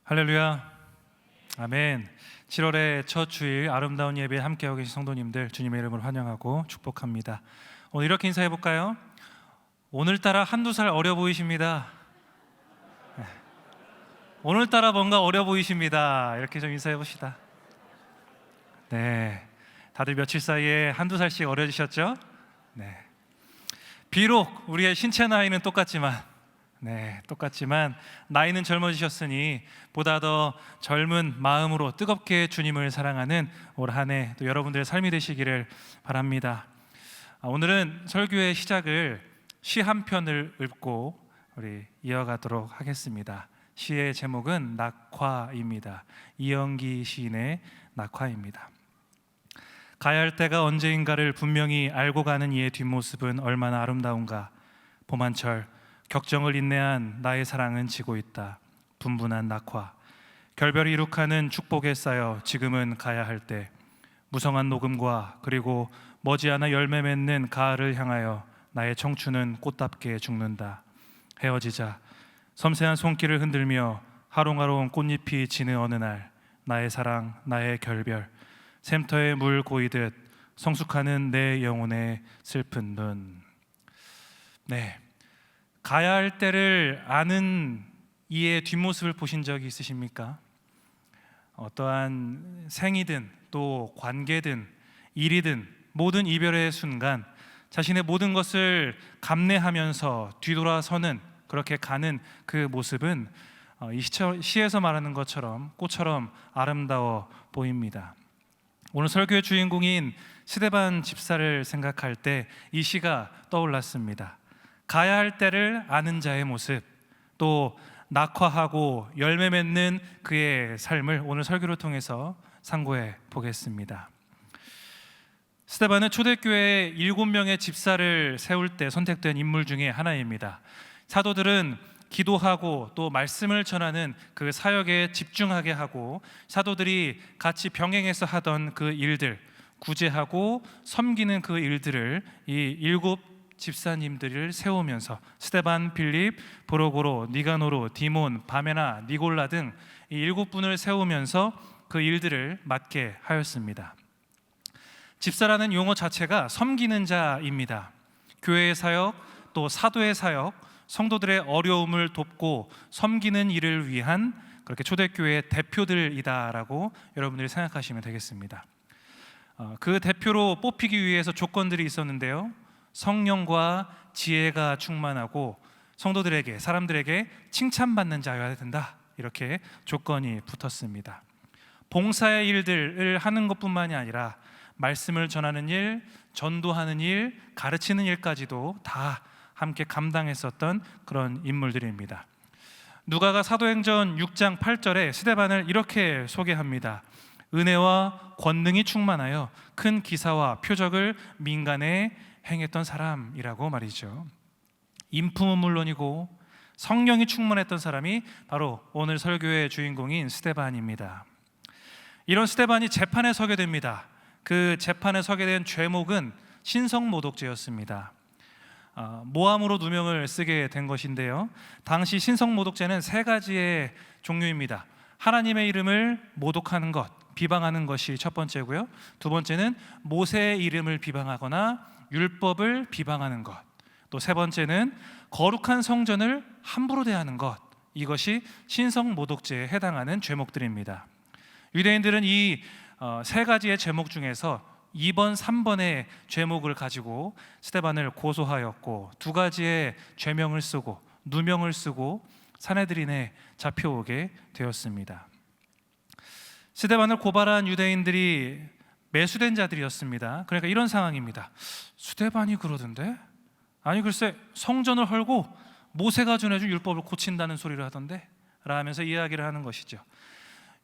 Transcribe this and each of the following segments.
할렐루야, 아멘. 7월의 첫 주일 아름다운 예배에 함께하고 계신 성도님들 주님의 이름으로 환영하고 축복합니다. 오늘 이렇게 인사해 볼까요? 오늘따라 한두 살 어려 보이십니다. 오늘따라 뭔가 어려 보이십니다. 이렇게 좀 인사해 봅시다. 네, 다들 며칠 사이에 한두 살씩 어려지셨죠? 네. 비록 우리의 신체 나이는 똑같지만 나이는 젊어지셨으니 보다 더 젊은 마음으로 뜨겁게 주님을 사랑하는 올 한 해 또 여러분들의 삶이 되시기를 바랍니다. 오늘은 설교의 시작을 시 한 편을 읽고 우리 이어가도록 하겠습니다. 시의 제목은 낙화입니다. 이영기 시인의 낙화입니다. 가야 할 때가 언제인가를 분명히 알고 가는 이의 뒷모습은 얼마나 아름다운가. 봄한철 격정을 인내한 나의 사랑은 지고 있다. 분분한 낙화 결별이 이룩하는 축복에 쌓여 지금은 가야 할 때 무성한 녹음과 그리고 머지않아 열매 맺는 가을을 향하여 나의 청춘은 꽃답게 죽는다. 헤어지자 섬세한 손길을 흔들며 하롱하롱 꽃잎이 지는 어느 날 나의 사랑 나의 결별 샘터에 물 고이듯 성숙하는 내 영혼의 슬픈 눈. 네, 가야 할 때를 아는 이의 뒷모습을 보신 적이 있으십니까? 어떠한 생이든 또 관계든 일이든 모든 이별의 순간 자신의 모든 것을 감내하면서 뒤돌아서는 그렇게 가는 그 모습은 이 시에서 말하는 것처럼 꽃처럼 아름다워 보입니다. 오늘 설교의 주인공인 스데반 집사를 생각할 때 이 시가 떠올랐습니다. 가야 할 때를 아는 자의 모습, 또 낙화하고 열매 맺는 그의 삶을 오늘 설교를 통해서 상고해 보겠습니다. 스데반은 초대교회에 7명의 집사를 세울 때 선택된 인물 중에 하나입니다. 사도들은 기도하고 또 말씀을 전하는 그 사역에 집중하게 하고 사도들이 같이 병행해서 하던 그 일들, 구제하고 섬기는 그 일들을 이 7 집사님들을 세우면서 스데반, 빌립, 브로고로, 니가노로, 디몬, 바메나, 니골라 등 이 7분을 세우면서 그 일들을 맡게 하였습니다. 집사라는 용어 자체가 섬기는 자입니다. 교회의 사역, 또 사도의 사역, 성도들의 어려움을 돕고 섬기는 일을 위한 그렇게 초대교회의 대표들이다라고 여러분들이 생각하시면 되겠습니다. 그 대표로 뽑히기 위해서 조건들이 있었는데요. 성령과 지혜가 충만하고 성도들에게, 사람들에게 칭찬받는 자여야 된다. 이렇게 조건이 붙었습니다. 봉사의 일들을 하는 것뿐만이 아니라 말씀을 전하는 일, 전도하는 일, 가르치는 일까지도 다 함께 감당했었던 그런 인물들입니다. 누가가 사도행전 6장 8절에 스데반을 이렇게 소개합니다. 은혜와 권능이 충만하여 큰 기사와 표적을 민간에 행했던 사람이라고 말이죠. 인품은 물론이고 성령이 충만했던 사람이 바로 오늘 설교의 주인공인 스데반입니다. 이런 스데반이 재판에 서게 됩니다. 그 재판에 서게 된 죄목은 신성모독죄였습니다. 모함으로 누명을 쓰게 된 것인데요. 당시 신성모독죄는 3가지의 종류입니다. 하나님의 이름을 모독하는 것, 비방하는 것이 첫 번째고요. 두 번째는 모세의 이름을 비방하거나 율법을 비방하는 것, 또 세 번째는 거룩한 성전을 함부로 대하는 것, 이것이 신성모독죄에 해당하는 죄목들입니다. 유대인들은 이 3가지의 죄목 중에서 2번, 3번의 죄목을 가지고 스데반을 고소하였고 2가지의 죄명을 쓰고 누명을 쓰고 산헤드린에 잡혀오게 되었습니다. 스데반을 고발한 유대인들이 매수된 자들이었습니다. 그러니까 이런 상황입니다. 스데반이 그러던데? 아니 글쎄 성전을 헐고 모세가 전해준 율법을 고친다는 소리를 하던데? 라면서 이야기를 하는 것이죠.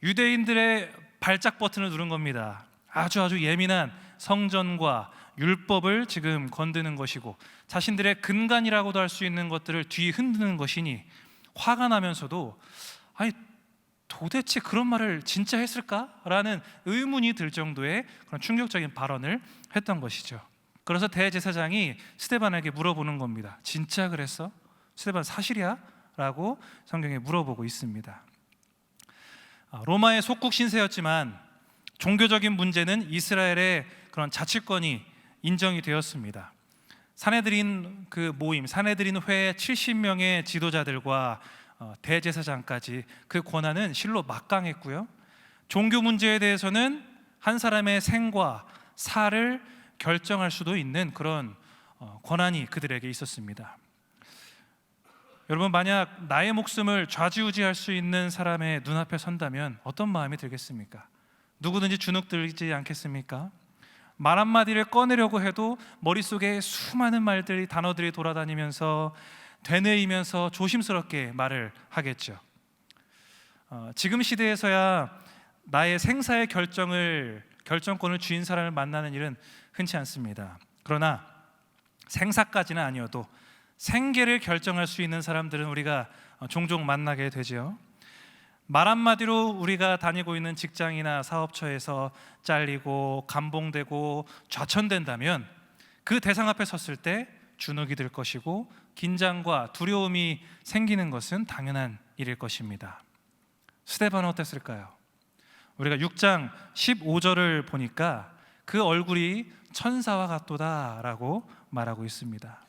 유대인들의 발작 버튼을 누른 겁니다. 아주 예민한 성전과 율법을 지금 건드는 것이고 자신들의 근간이라고도 할 수 있는 것들을 뒤흔드는 것이니 화가 나면서도 아니 도대체 그런 말을 진짜 했을까? 라는 의문이 들 정도의 그런 충격적인 발언을 했던 것이죠. 그래서 대제사장이 스데반에게 물어보는 겁니다. 진짜 그랬어? 스데반 사실이야? 라고 성경에 물어보고 있습니다. 로마의 속국 신세였지만 종교적인 문제는 이스라엘의 그런 자치권이 인정이 되었습니다. 사내들인 그 모임, 사내들인 회 70명의 지도자들과 대제사장까지 그 권한은 실로 막강했고요. 종교 문제에 대해서는 한 사람의 생과 사를 결정할 수도 있는 그런 권한이 그들에게 있었습니다. 여러분, 만약 나의 목숨을 좌지우지할 수 있는 사람의 눈앞에 선다면 어떤 마음이 들겠습니까? 누구든지 주눅들지 않겠습니까? 말 한마디를 꺼내려고 해도 머릿속에 수많은 말들이, 단어들이 돌아다니면서 되뇌이면서 조심스럽게 말을 하겠죠. 지금 시대에서야 나의 생사의 결정권을 쥐인 사람을 만나는 일은 흔치 않습니다. 그러나 생사까지는 아니어도 생계를 결정할 수 있는 사람들은 우리가 종종 만나게 되죠. 말 한마디로 우리가 다니고 있는 직장이나 사업처에서 잘리고 감봉되고 좌천된다면 그 대상 앞에 섰을 때 주눅이 들 것이고 긴장과 두려움이 생기는 것은 당연한 일일 것입니다. 스데반은 어땠을까요? 우리가 6장 15절을 보니까 그 얼굴이 천사와 같도다라고 말하고 있습니다.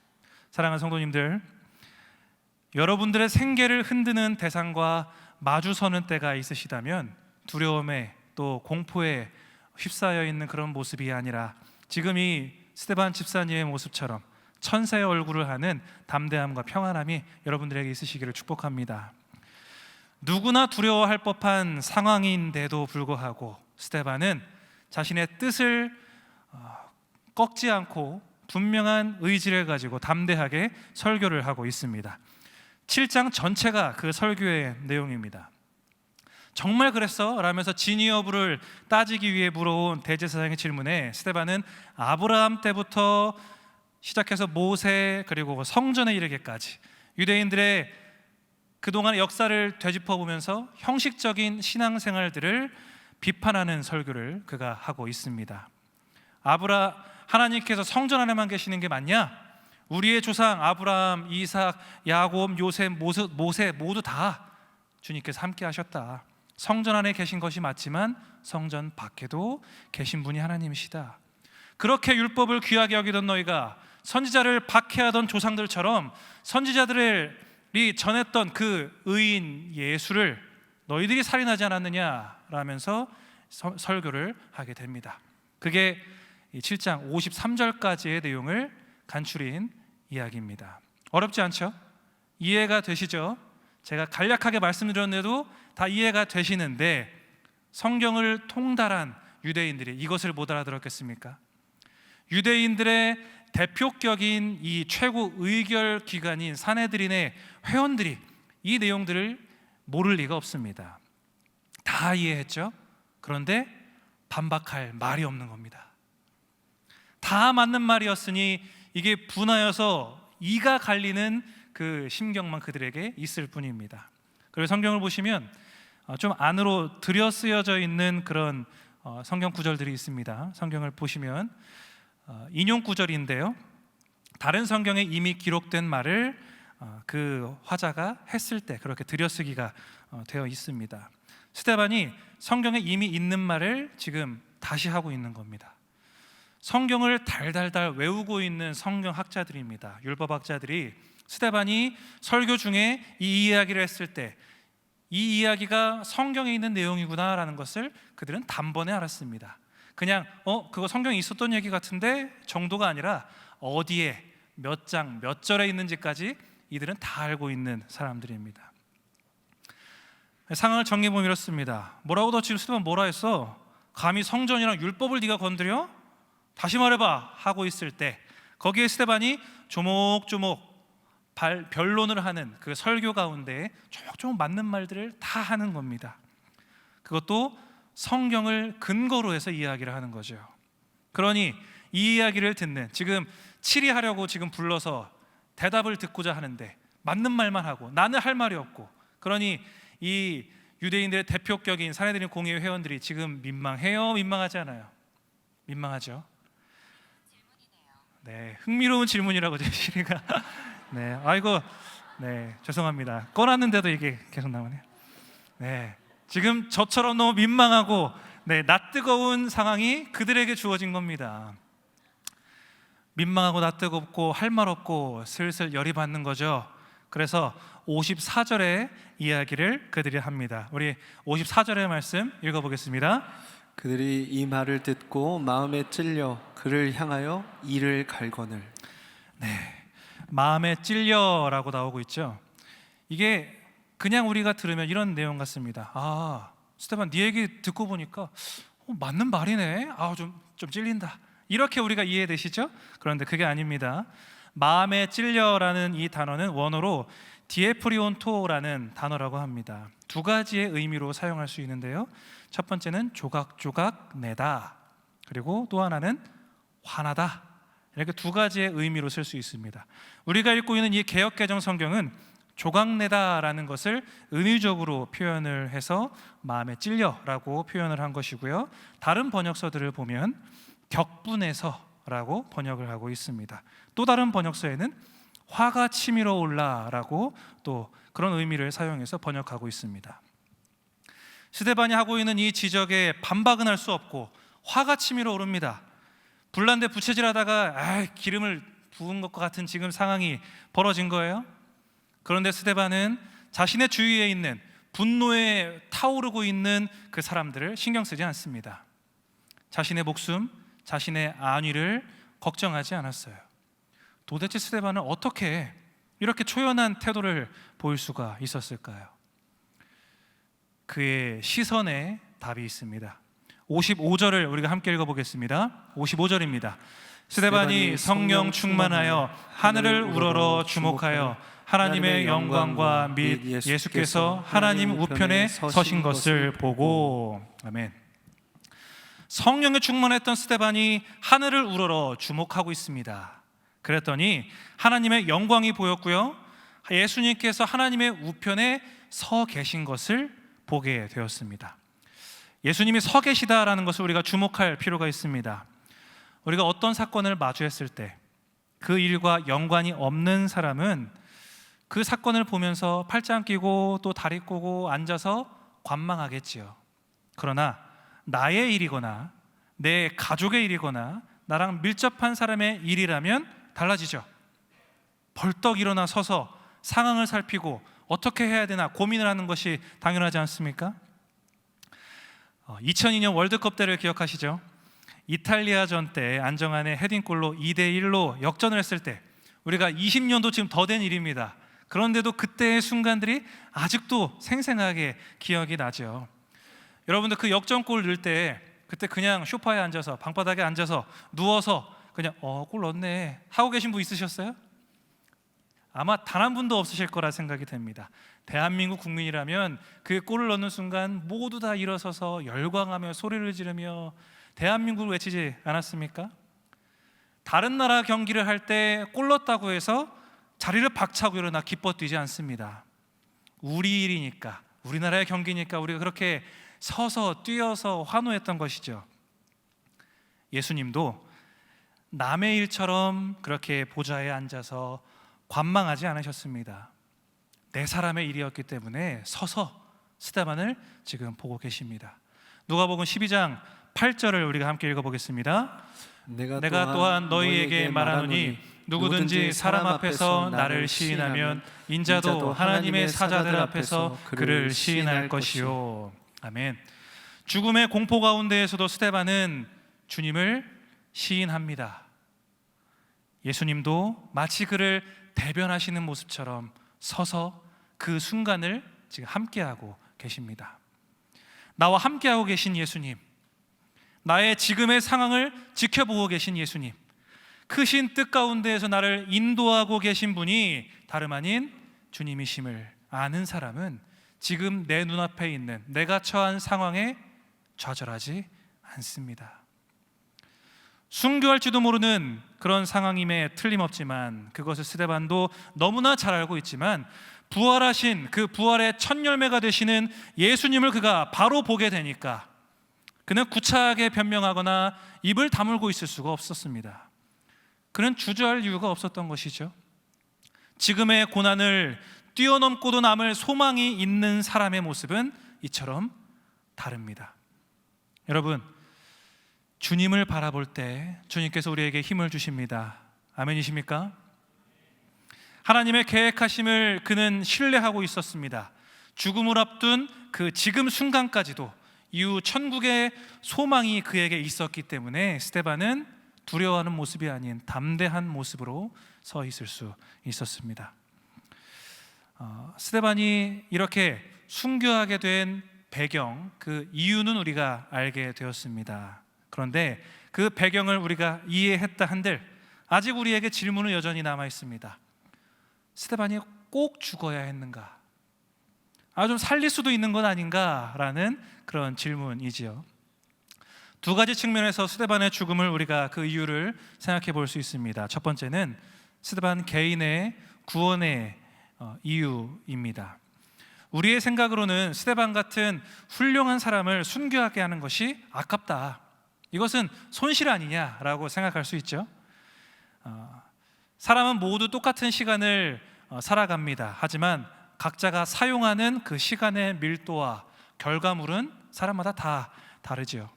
사랑하는 성도님들, 여러분들의 생계를 흔드는 대상과 마주서는 때가 있으시다면 두려움에 또 공포에 휩싸여 있는 그런 모습이 아니라 지금 이 스데반 집사님의 모습처럼 천사의 얼굴을 하는 담대함과 평안함이 여러분들에게 있으시기를 축복합니다. 누구나 두려워할 법한 상황인데도 불구하고 스데반은 자신의 뜻을 꺾지 않고 분명한 의지를 가지고 담대하게 설교를 하고 있습니다. 7장 전체가 그 설교의 내용입니다. 정말 그랬어? 라면서 진위 여부를 따지기 위해 물어온 대제사장의 질문에 스데반은 아브라함 때부터 시작해서 모세 그리고 성전에 이르기까지 유대인들의 그동안의 역사를 되짚어보면서 형식적인 신앙생활들을 비판하는 설교를 그가 하고 있습니다. 하나님께서 성전 안에만 계시는 게 맞냐? 우리의 조상 아브라함, 이삭, 야곱, 요셉, 모세 모두 다 주님께서 함께 하셨다. 성전 안에 계신 것이 맞지만 성전 밖에도 계신 분이 하나님이시다. 그렇게 율법을 귀하게 여기던 너희가 선지자를 박해하던 조상들처럼 선지자들이 전했던 그 의인 예수를 너희들이 살인하지 않았느냐 라면서 설교를 하게 됩니다. 그게 7장 53절까지의 내용을 간추린 이야기입니다. 어렵지 않죠? 이해가 되시죠? 제가 간략하게 말씀드렸는데도 다 이해가 되시는데 성경을 통달한 유대인들이 이것을 못 알아들었겠습니까? 유대인들의 대표격인 이 최고 의결 기관인 사내들인의 회원들이 이 내용들을 모를 리가 없습니다. 다 이해했죠? 그런데 반박할 말이 없는 겁니다. 다 맞는 말이었으니 이게 분하여서 이가 갈리는 그 심경만 그들에게 있을 뿐입니다. 그리고 성경을 보시면 좀 안으로 들여 쓰여져 있는 그런 성경 구절들이 있습니다. 성경을 보시면 인용 구절인데요, 다른 성경에 이미 기록된 말을 그 화자가 했을 때 그렇게 들여쓰기가 되어 있습니다. 스데반이 성경에 이미 있는 말을 지금 다시 하고 있는 겁니다. 성경을 달달달 외우고 있는 성경학자들입니다. 율법학자들이 스데반이 설교 중에 이 이야기를 했을 때 이 이야기가 성경에 있는 내용이구나라는 것을 그들은 단번에 알았습니다. 그냥 그거 성경에 있었던 얘기 같은데 정도가 아니라 어디에 몇 장 몇 절에 있는지까지 이들은 다 알고 있는 사람들입니다. 상황을 정리해보면 이렇습니다. 뭐라고 너 지금 스데반 뭐라 했어? 감히 성전이랑 율법을 네가 건드려? 다시 말해봐 하고 있을 때 거기에 스데반이 조목조목 변론을 하는 그 설교 가운데 조목조목 맞는 말들을 다 하는 겁니다. 그것도 성경을 근거로 해서 이야기를 하는 거죠. 그러니 이 이야기를 듣는, 지금 치리하려고 지금 불러서 대답을 듣고자 하는데 맞는 말만 하고 나는 할 말이 없고, 그러니 이 유대인들의 대표격인 사내들인 공의회 회원들이 지금 민망해요? 민망하지 않아요? 민망하죠. 네, 흥미로운 질문이라고 제 시리가 네, 아이고, 네, 죄송합니다. 꺼놨는데도 이게 계속 나오네요. 네, 지금 저처럼 너무 민망하고 낯뜨거운 상황이 그들에게 주어진 겁니다. 민망하고 낯뜨겁고 할 말 없고 슬슬 열이 받는 거죠. 그래서 54절의 이야기를 그들이 합니다. 우리 54절의 말씀 읽어보겠습니다. 그들이 이 말을 듣고 마음에 찔려 그를 향하여 이를 갈거늘. 마음에 찔려라고 나오고 있죠. 이게 그냥 우리가 들으면 이런 내용 같습니다. 스테반, 네 얘기 듣고 보니까 맞는 말이네. 좀 찔린다. 이렇게 우리가 이해되시죠? 그런데 그게 아닙니다. 마음에 찔려라는 이 단어는 원어로 디에프리온토라는 단어라고 합니다. 두 가지의 의미로 사용할 수 있는데요. 첫 번째는 조각조각 내다, 그리고 또 하나는 화나다. 이렇게 두 가지의 의미로 쓸 수 있습니다. 우리가 읽고 있는 이 개역개정 성경은 조각내다라는 것을 은유적으로 표현을 해서 마음에 찔려라고 표현을 한 것이고요. 다른 번역서들을 보면 격분해서라고 번역을 하고 있습니다. 또 다른 번역서에는 화가 치밀어 올라라고 또 그런 의미를 사용해서 번역하고 있습니다. 스데반이 하고 있는 이 지적에 반박은 할 수 없고 화가 치밀어 오릅니다. 불난데 부채질하다가 기름을 부은 것과 같은 지금 상황이 벌어진 거예요. 그런데 스데반은 자신의 주위에 있는 분노에 타오르고 있는 그 사람들을 신경 쓰지 않습니다. 자신의 목숨, 자신의 안위를 걱정하지 않았어요. 도대체 스데반은 어떻게 이렇게 초연한 태도를 보일 수가 있었을까요? 그의 시선에 답이 있습니다. 55절을 우리가 함께 읽어보겠습니다. 55절입니다. 스데반이 성령 충만하여 하늘을 우러러 주목하여 하나님의 영광과 및 예수께서 하나님 우편에 서신 것을 보고. 아멘. 성령에 충만했던 스데반이 하늘을 우러러 주목하고 있습니다. 그랬더니 하나님의 영광이 보였고요, 예수님께서 하나님의 우편에 서 계신 것을 보게 되었습니다. 예수님이 서 계시다라는 것을 우리가 주목할 필요가 있습니다. 우리가 어떤 사건을 마주했을 때 그 일과 연관이 없는 사람은 그 사건을 보면서 팔짱 끼고 또 다리 꼬고 앉아서 관망하겠지요. 그러나 나의 일이거나 내 가족의 일이거나 나랑 밀접한 사람의 일이라면 달라지죠. 벌떡 일어나 서서 상황을 살피고 어떻게 해야 되나 고민을 하는 것이 당연하지 않습니까? 2002년 월드컵 때를 기억하시죠? 이탈리아전 때 안정환의 헤딩골로 2대1로 역전을 했을 때 우리가 20년도 지금 더 된 일입니다. 그런데도 그때의 순간들이 아직도 생생하게 기억이 나죠. 여러분들 그 역전골 넣을 때 그때 그냥 소파에 앉아서 방바닥에 앉아서 누워서 그냥 골 넣었네 하고 계신 분 있으셨어요? 아마 단 한 분도 없으실 거라 생각이 됩니다. 대한민국 국민이라면 그 골을 넣는 순간 모두 다 일어서서 열광하며 소리를 지르며 대한민국을 외치지 않았습니까? 다른 나라 경기를 할 때 골 넣었다고 해서 자리를 박차고 일어나 기뻐 뛰지 않습니다. 우리 일이니까, 우리나라의 경기니까 우리가 그렇게 서서 뛰어서 환호했던 것이죠. 예수님도 남의 일처럼 그렇게 보좌에 앉아서 관망하지 않으셨습니다. 내 사람의 일이었기 때문에 서서 스데반을 지금 보고 계십니다. 누가복음 12장 8절을 우리가 함께 읽어보겠습니다. 내가 또한 너희에게 말하노니 누구든지 사람 앞에서 나를 시인하면 인자도 하나님의 사자들 앞에서 그를 시인할 것이요. 아멘. 죽음의 공포 가운데에서도 스데반은 주님을 시인합니다. 예수님도 마치 그를 대변하시는 모습처럼 서서 그 순간을 지금 함께하고 계십니다. 나와 함께하고 계신 예수님, 나의 지금의 상황을 지켜보고 계신 예수님, 크신 뜻 가운데에서 나를 인도하고 계신 분이 다름 아닌 주님이심을 아는 사람은 지금 내 눈앞에 있는 내가 처한 상황에 좌절하지 않습니다. 순교할지도 모르는 그런 상황임에 틀림없지만 그것을 스데반도 너무나 잘 알고 있지만 부활하신 그 부활의 첫 열매가 되시는 예수님을 그가 바로 보게 되니까 그는 구차하게 변명하거나 입을 다물고 있을 수가 없었습니다. 그는 주저할 이유가 없었던 것이죠. 지금의 고난을 뛰어넘고도 남을 소망이 있는 사람의 모습은 이처럼 다릅니다. 여러분, 주님을 바라볼 때 주님께서 우리에게 힘을 주십니다. 아멘이십니까? 하나님의 계획하심을 그는 신뢰하고 있었습니다. 죽음을 앞둔 그 지금 순간까지도 이후 천국의 소망이 그에게 있었기 때문에 스데반은 두려워하는 모습이 아닌 담대한 모습으로 서 있을 수 있었습니다. 스데반이 이렇게 순교하게 된 배경, 그 이유는 우리가 알게 되었습니다. 그런데 그 배경을 우리가 이해했다 한들 아직 우리에게 질문은 여전히 남아 있습니다. 스데반이 꼭 죽어야 했는가? 좀 살릴 수도 있는 건 아닌가라는 그런 질문이지요. 두 가지 측면에서 스데반의 죽음을 우리가 그 이유를 생각해 볼 수 있습니다. 첫 번째는 스데반 개인의 구원의 이유입니다. 우리의 생각으로는 스데반 같은 훌륭한 사람을 순교하게 하는 것이 아깝다, 이것은 손실 아니냐라고 생각할 수 있죠. 사람은 모두 똑같은 시간을 살아갑니다. 하지만 각자가 사용하는 그 시간의 밀도와 결과물은 사람마다 다 다르지요.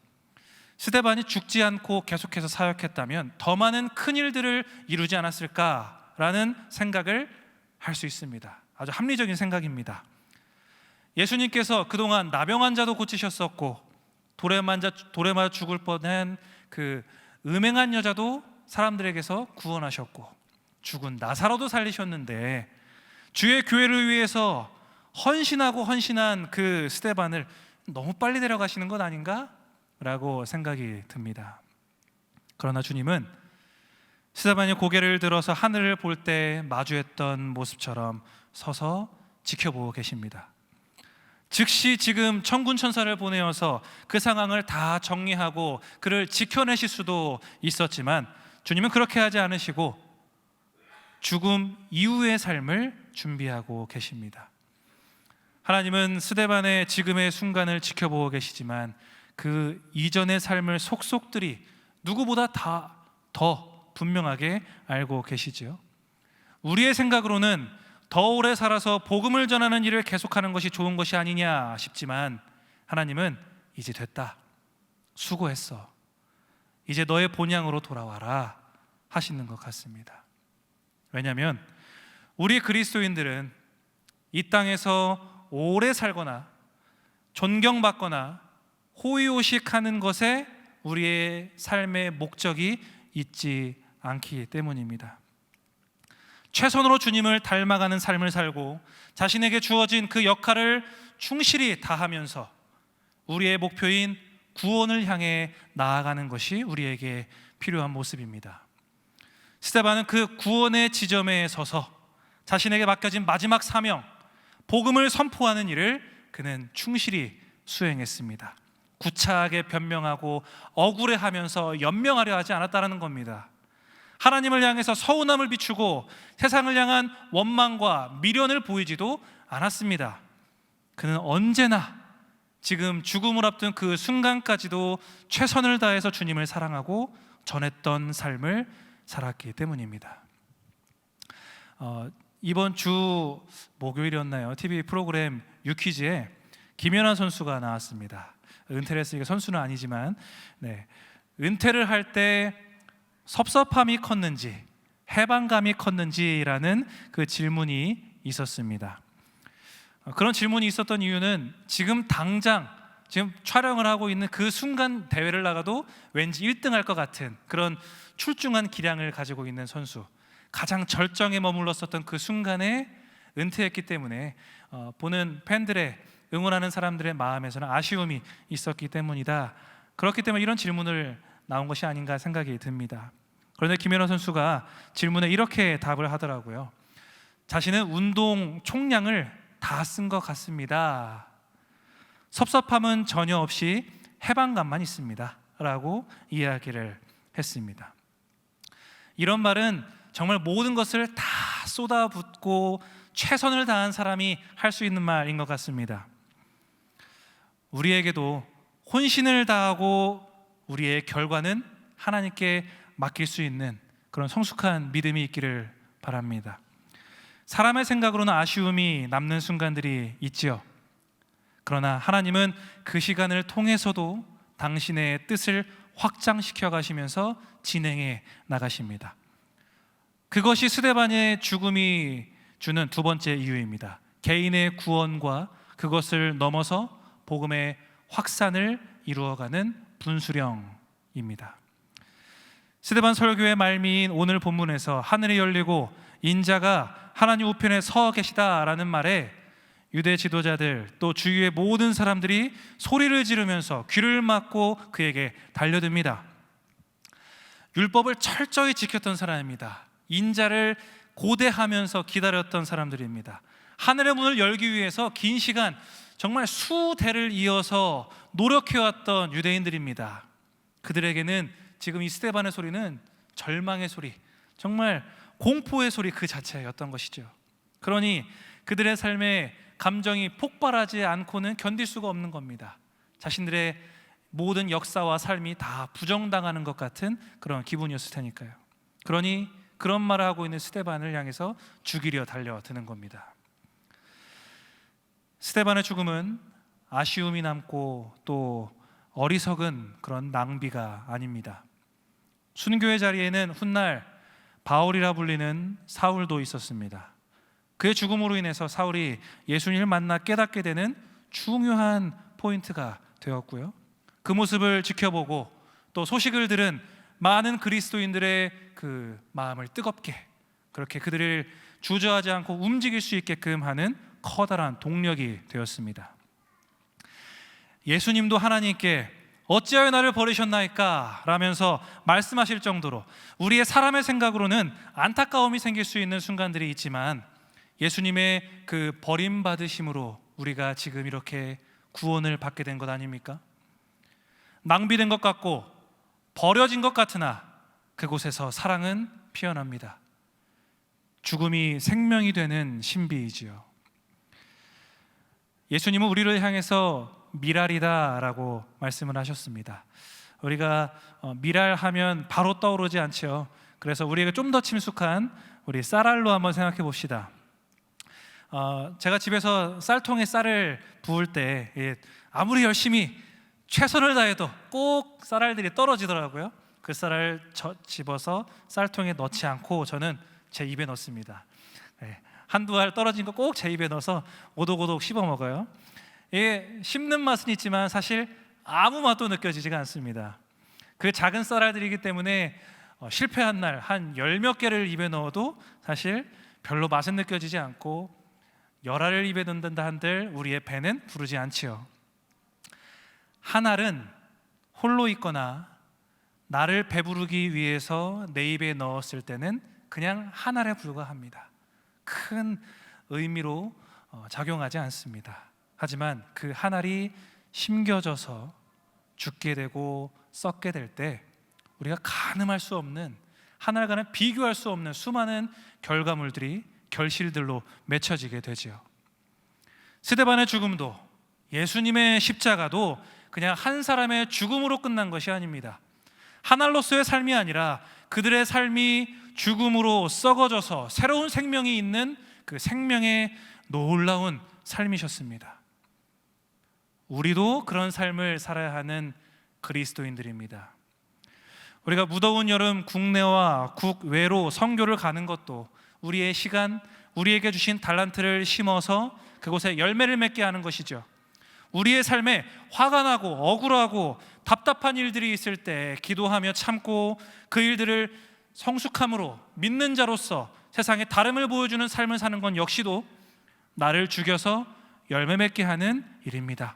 스데반이 죽지 않고 계속해서 사역했다면 더 많은 큰 일들을 이루지 않았을까라는 생각을 할 수 있습니다. 아주 합리적인 생각입니다. 예수님께서 그동안 나병 환자도 고치셨었고 돌에 맞아 죽을 뻔한 그 음행한 여자도 사람들에게서 구원하셨고 죽은 나사로도 살리셨는데 주의 교회를 위해서 헌신한 그 스데반을 너무 빨리 데려가시는 것 아닌가? 라고 생각이 듭니다. 그러나 주님은 스데반이 고개를 들어서 하늘을 볼 때 마주했던 모습처럼 서서 지켜보고 계십니다. 즉시 지금 천군 천사를 보내어서 그 상황을 다 정리하고 그를 지켜내실 수도 있었지만 주님은 그렇게 하지 않으시고 죽음 이후의 삶을 준비하고 계십니다. 하나님은 스데반의 지금의 순간을 지켜보고 계시지만 그 이전의 삶을 속속들이 누구보다 더 분명하게 알고 계시지요. 우리의 생각으로는 더 오래 살아서 복음을 전하는 일을 계속하는 것이 좋은 것이 아니냐 싶지만 하나님은 이제 됐다, 수고했어, 이제 너의 본향으로 돌아와라 하시는 것 같습니다. 왜냐하면 우리 그리스도인들은 이 땅에서 오래 살거나 존경받거나 호의호식하는 것에 우리의 삶의 목적이 있지 않기 때문입니다. 최선으로 주님을 닮아가는 삶을 살고 자신에게 주어진 그 역할을 충실히 다하면서 우리의 목표인 구원을 향해 나아가는 것이 우리에게 필요한 모습입니다. 스데반은 그 구원의 지점에 서서 자신에게 맡겨진 마지막 사명, 복음을 선포하는 일을 그는 충실히 수행했습니다. 구차하게 변명하고 억울해하면서 연명하려 하지 않았다는 겁니다. 하나님을 향해서 서운함을 비추고 세상을 향한 원망과 미련을 보이지도 않았습니다. 그는 언제나 지금 죽음을 앞둔 그 순간까지도 최선을 다해서 주님을 사랑하고 전했던 삶을 살았기 때문입니다. 이번 주 목요일이었나요? TV 프로그램 유퀴즈에 김연아 선수가 나왔습니다. 은퇴를 했으니까 선수는 아니지만 은퇴를 할 때 섭섭함이 컸는지 해방감이 컸는지라는 그 질문이 있었습니다. 그런 질문이 있었던 이유는 지금 당장 지금 촬영을 하고 있는 그 순간 대회를 나가도 왠지 1등 할 것 같은 그런 출중한 기량을 가지고 있는 선수, 가장 절정에 머물렀었던 그 순간에 은퇴했기 때문에 보는 팬들의, 응원하는 사람들의 마음에서는 아쉬움이 있었기 때문이다. 그렇기 때문에 이런 질문을 나온 것이 아닌가 생각이 듭니다. 그런데 김연아 선수가 질문에 이렇게 답을 하더라고요. 자신은 운동 총량을 다 쓴 것 같습니다. 섭섭함은 전혀 없이 해방감만 있습니다 라고 이야기를 했습니다. 이런 말은 정말 모든 것을 다 쏟아붓고 최선을 다한 사람이 할 수 있는 말인 것 같습니다. 우리에게도 혼신을 다하고 우리의 결과는 하나님께 맡길 수 있는 그런 성숙한 믿음이 있기를 바랍니다. 사람의 생각으로는 아쉬움이 남는 순간들이 있지요. 그러나 하나님은 그 시간을 통해서도 당신의 뜻을 확장시켜 가시면서 진행해 나가십니다. 그것이 스데반의 죽음이 주는 두 번째 이유입니다. 개인의 구원과 그것을 넘어서 복음의 확산을 이루어가는 분수령입니다. 스데반 설교의 말미인 오늘 본문에서 하늘이 열리고 인자가 하나님 우편에 서 계시다라는 말에 유대 지도자들 또 주위의 모든 사람들이 소리를 지르면서 귀를 막고 그에게 달려듭니다. 율법을 철저히 지켰던 사람입니다. 인자를 고대하면서 기다렸던 사람들입니다. 하늘의 문을 열기 위해서 긴 시간 정말 수대를 이어서 노력해왔던 유대인들입니다. 그들에게는 지금 이 스데반의 소리는 절망의 소리, 정말 공포의 소리 그 자체였던 것이죠. 그러니 그들의 삶에 감정이 폭발하지 않고는 견딜 수가 없는 겁니다. 자신들의 모든 역사와 삶이 다 부정당하는 것 같은 그런 기분이었을 테니까요. 그러니 그런 말을 하고 있는 스데반을 향해서 죽이려 달려드는 겁니다. 스데반의 죽음은 아쉬움이 남고 또 어리석은 그런 낭비가 아닙니다. 순교의 자리에는 훗날 바울이라 불리는 사울도 있었습니다. 그의 죽음으로 인해서 사울이 예수님을 만나 깨닫게 되는 중요한 포인트가 되었고요. 그 모습을 지켜보고 또 소식을 들은 많은 그리스도인들의 그 마음을 뜨겁게 그렇게 그들을 주저하지 않고 움직일 수 있게끔 하는 커다란 동력이 되었습니다. 예수님도 하나님께 어찌하여 나를 버리셨나이까 라면서 말씀하실 정도로 우리의 사람의 생각으로는 안타까움이 생길 수 있는 순간들이 있지만 예수님의 그 버림받으심으로 우리가 지금 이렇게 구원을 받게 된 것 아닙니까? 낭비된 것 같고 버려진 것 같으나 그곳에서 사랑은 피어납니다. 죽음이 생명이 되는 신비이지요. 예수님은 우리를 향해서 미랄이다라고 말씀을 하셨습니다. 우리가 미랄하면 바로 떠오르지 않죠. 그래서 우리에게 좀 더 친숙한 우리 쌀알로 한번 생각해 봅시다. 제가 집에서 쌀통에 쌀을 부을 때 아무리 열심히 최선을 다해도 꼭 쌀알들이 떨어지더라고요. 그 쌀을 집어서 쌀통에 넣지 않고 저는 제 입에 넣습니다. 한두 알 떨어진 거 꼭 제 입에 넣어서 오독오독 씹어 먹어요. 씹는 맛은 있지만 사실 아무 맛도 느껴지지가 않습니다. 그 작은 쌀알들이기 때문에 실패한 날 한 10몇 개를 입에 넣어도 사실 별로 맛은 느껴지지 않고 열알을 입에 넣는다 한들 우리의 배는 부르지 않지요. 한 알은 홀로 있거나 나를 배부르기 위해서 내 입에 넣었을 때는 그냥 한 알에 불과합니다. 큰 의미로 작용하지 않습니다. 하지만 그 한 알이 심겨져서 죽게 되고 썩게 될 때 우리가 가늠할 수 없는, 한 알과는 비교할 수 없는 수많은 결과물들이 결실들로 맺혀지게 되지요. 스데반의 죽음도 예수님의 십자가도 그냥 한 사람의 죽음으로 끝난 것이 아닙니다. 한 알로서의 삶이 아니라 그들의 삶이 죽음으로 썩어져서 새로운 생명이 있는 그 생명의 놀라운 삶이셨습니다. 우리도 그런 삶을 살아야 하는 그리스도인들입니다. 우리가 무더운 여름 국내와 국외로 선교를 가는 것도 우리의 시간, 우리에게 주신 달란트를 심어서 그곳에 열매를 맺게 하는 것이죠. 우리의 삶에 화가 나고 억울하고 답답한 일들이 있을 때 기도하며 참고 그 일들을 성숙함으로 믿는 자로서 세상에 다름을 보여주는 삶을 사는 건 역시도 나를 죽여서 열매 맺게 하는 일입니다.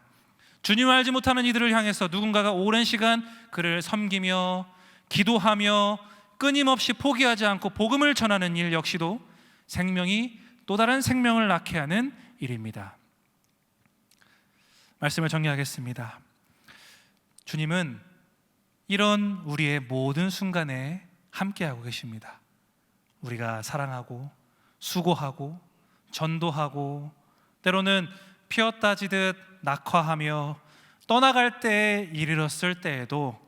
주님을 알지 못하는 이들을 향해서 누군가가 오랜 시간 그를 섬기며 기도하며 끊임없이 포기하지 않고 복음을 전하는 일 역시도 생명이 또 다른 생명을 낳게 하는 일입니다. 말씀을 정리하겠습니다. 주님은 이런 우리의 모든 순간에 함께하고 계십니다. 우리가 사랑하고 수고하고 전도하고 때로는 피었다 지듯 낙화하며 떠나갈 때에 이르렀을 때에도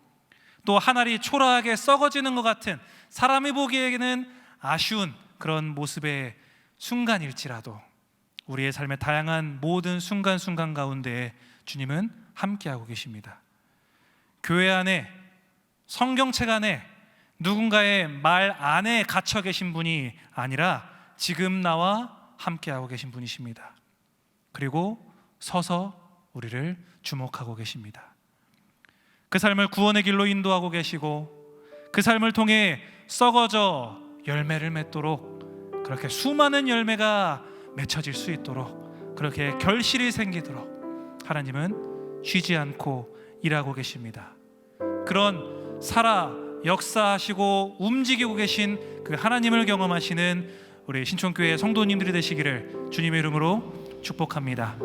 또 한 알이 초라하게 썩어지는 것 같은 사람이 보기에는 아쉬운 그런 모습의 순간일지라도 우리의 삶의 다양한 모든 순간순간 가운데 주님은 함께하고 계십니다. 교회 안에, 성경책 안에, 누군가의 말 안에 갇혀 계신 분이 아니라 지금 나와 함께하고 계신 분이십니다. 그리고 서서 우리를 주목하고 계십니다. 그 삶을 구원의 길로 인도하고 계시고 그 삶을 통해 썩어져 열매를 맺도록, 그렇게 수많은 열매가 맺혀질 수 있도록, 그렇게 결실이 생기도록 하나님은 쉬지 않고 일하고 계십니다. 그런 살아 역사하시고 움직이고 계신 그 하나님을 경험하시는 우리 신촌교회 성도님들이 되시기를 주님의 이름으로 축복합니다.